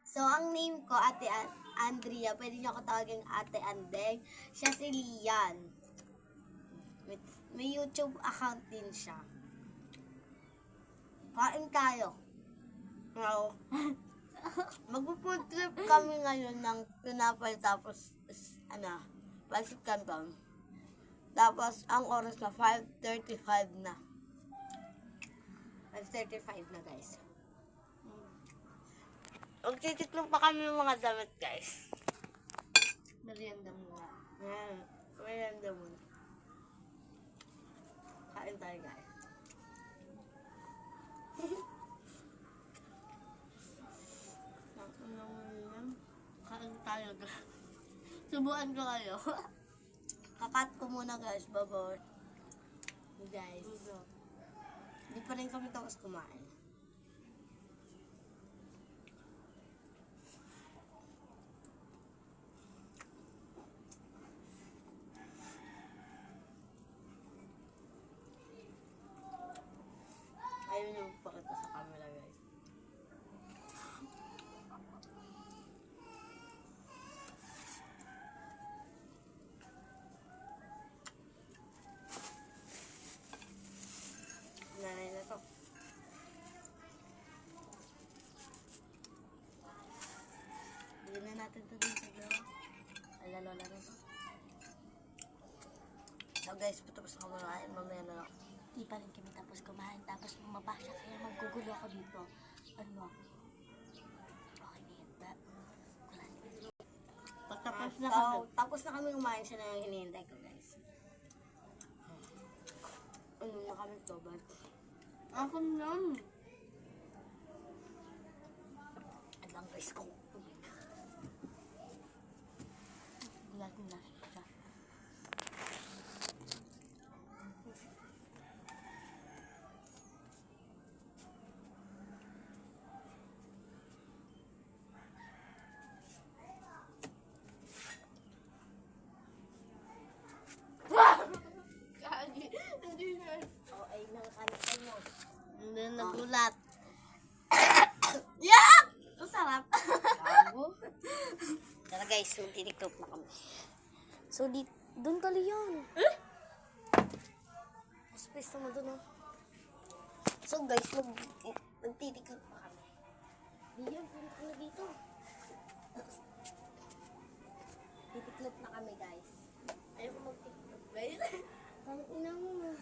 So, ang name ko, Ate Andrea. Pwede niyo ako tawagin Ate Andeng. Siya si Lian. May YouTube account din siya. Kain tayo. Wow. Mag-food trip kami ngayon ng tinapay tapos, pancit canton. Tapos, ang oras na 5:35 na. 5:35 na, guys. Magtitiklong pa kami ng mga damit, guys. Merienda muna. Yan. Merienda muna. Kain tayo, guys. Kain tayo, guys. Subuan ko kayo. Kakat ko muna, guys. Babor. Guys. Hindi pa rin kami tapos kumain. Ayun yung pakita sa camera, guys. Nanay na to. Bigyan na natin ito din sa gawa. Alalola na to. So guys, patapos ako kumain. Mamaya na lang. Di pa rin kami tapos kumain. Tapos bumaba siya. Kaya maggugulo ako dito. Ano? Okay na yun. Pagtapos na kami. Tapos na kami kumain, siya na yung hinihintay ko, guys. Ano na kami to, but... Ako naman. At lang guys ko. Lagi na siya. Oh, ay nang kanakay mo. Hindi nagulat. Yak! Ang sarap. Bago. Tara guys, so tiniklop na kami. So, doon tali yan. Mas pwesto mo dun, oh. So guys, nagtitiklop na kami. Diyan, ano dito? Titiklop na kami, guys. Ayoko magtiklop, guys. Ang ina mo.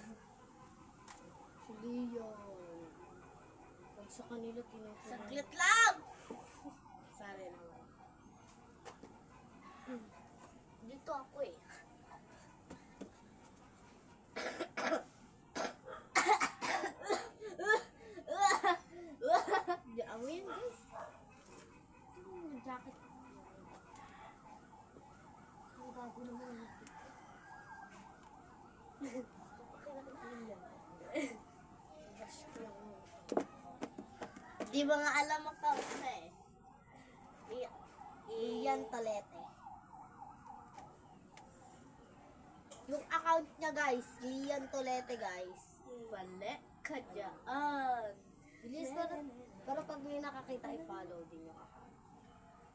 Sige yan. Pag sa kanila, tinutulong. Saglit lang! Sorry naman. Dito ako eh. Diyan mo yan, guys. Jacket. Ang bago naman. Di ba nga alam mo ka eh? Iyan Tolete. Yung account niya guys, Lian Tolete guys. Wala ka dyan. Bilis na rin. Pero pag may nakakita, i-follow din yung account.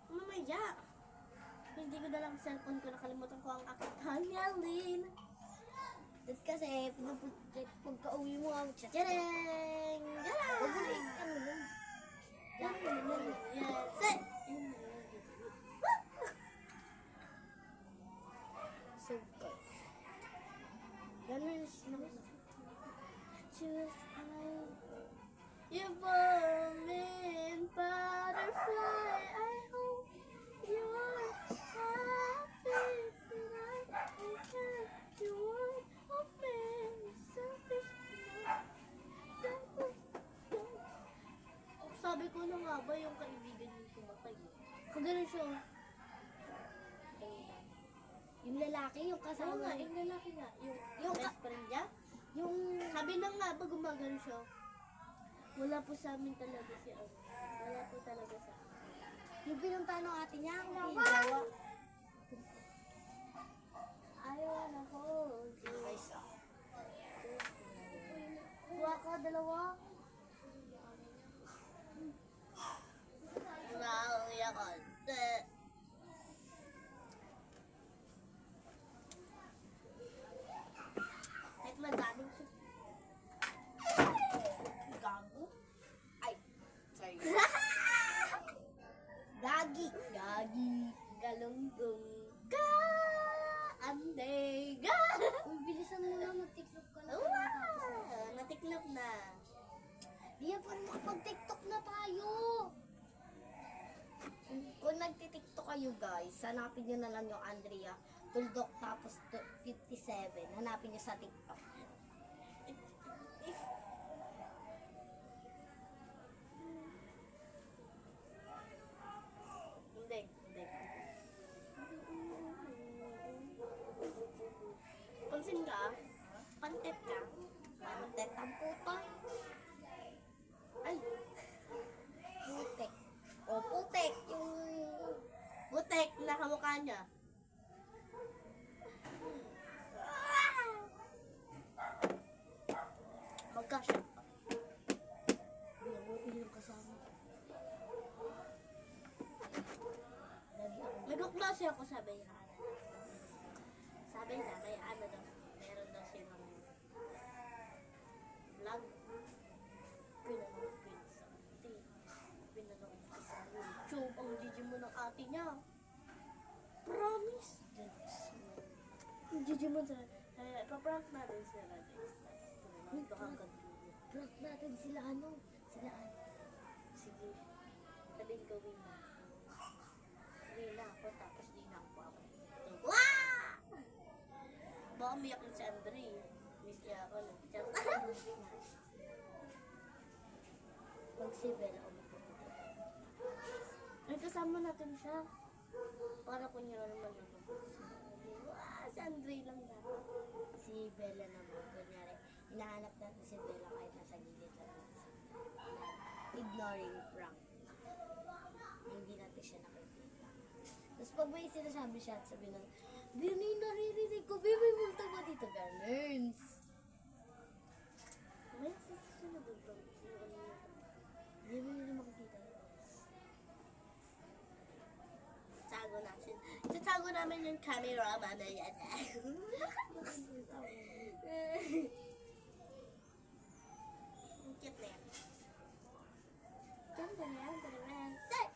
Mamaya. Hindi ko na lang cellphone ko. Nakalimutan ko ang account. Hanyalin. Dahil kasi, pagka-uwi mo ang tsa-tsa-dang! Huwag mo na ano lang. Yes. So guys. Ganun is Choose I. You born me butterfly. I hope you're happy tonight. I can't do one of me. Selfish. Sabi ko na nga ba yung kaibigan yung tumatay? Kagano siya. yung lalaki, yung kasama. Oo nga, yung lalaki nga. Yung best friend niya. Yung Sabi na nga ba gumagano siya? Wala po sa amin talaga si ano. Wala po talaga sa amin. yung pinunta ng ate niya, ang pinagawa. I wanna hold you. Guys, Kuha ka, dalawa. Galunggong ka, anday ga. Ang bilisan mo na, mag-tiktok ka na. Wow! Natiklop na. Di yan pa makapag-tiktok na tayo. Kung nagtitiktok kayo guys, hanapin nyo na lang yung Andrea Tuldok tapos 57. Hanapin nyo sa TikTok. Hindi. Pansin ka? Pantet ka? Pantet ang puta. Ay! Putek. O, putek. Yung putek na kamukha niya. Magkasya. Yung kasama. Nag-klase ako, sabi niya. Sabi niya, may ano daw, meron daw silang vlog. Pinanood ko yun sa ate. Pinanood ko sa YouTube. Ang gigi mo ng ate niya. Promise. Ang gigi mo sa... Pa-prank natin sila guys. Ito hanggang dulo. Prank natin sila ano? Sila ano? Sige. Sabihin ko, win na. Win na ako, tapos di na ako ako. Wah! Baka umiyak yun si Andre. Miss niya ako. Pag si Bella umupo. Ay, kasama natin siya. Para kunya naman naman. Wah! Si Andre lang dapat. Si Bella naman, kunyari, hinahanap natin si Bella kahit nasa gilid natin. Ignoring prank. Hindi natin siya nakikita. Tapos pag may sinasabi siya at sabi ng, Bini, naririnig ko, Bibi, multo ba dito? Ganun. May susunod ba? Hindi mo nila makikita. Tago natin. Tatago namin yung camera mamaya na. Ang cute na yan. Ganda na yan. Ganda na yan. Say!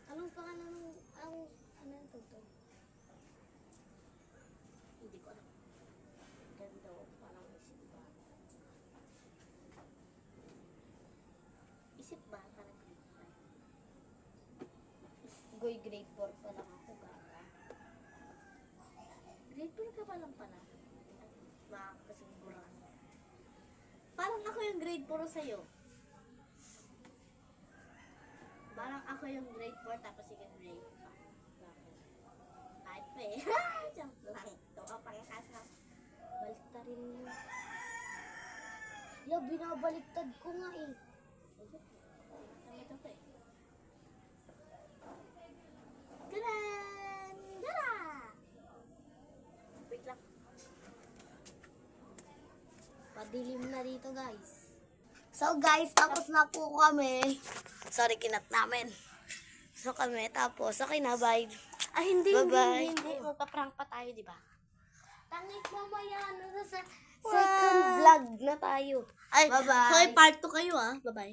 Anong pangalan ng, ano yung tugtog? Hindi ko alam. Ganda o, parang isip ba? Isip ba? Parang grade Goy, grade 4 pa lang ako, gaga. 5. Grade 4 ka pa lang pala. Makakasigura. Parang ako yung grade 4 sa'yo. Parang ako yung grade 4 tapos yung grade 5. Bakit? Kahit pa eh. Joke lang. Ito ka pang kasa. Baliktarin mo. Ya, binabaliktad ko nga eh. Ito pa eh. Galan! Gala! Wait lang. Padilim na dito, guys. So, guys, tapos na po kami. Sorry, kinat namin. So, kami, tapos, okay na, bye. Ah, hindi, Bye-bye. hindi. Magpa-prank pa tayo, di ba? Tangik mamaya, ano sa second vlog na tayo. Ay, Bye-bye. hoy, part 2 kayo ah. Bye-bye.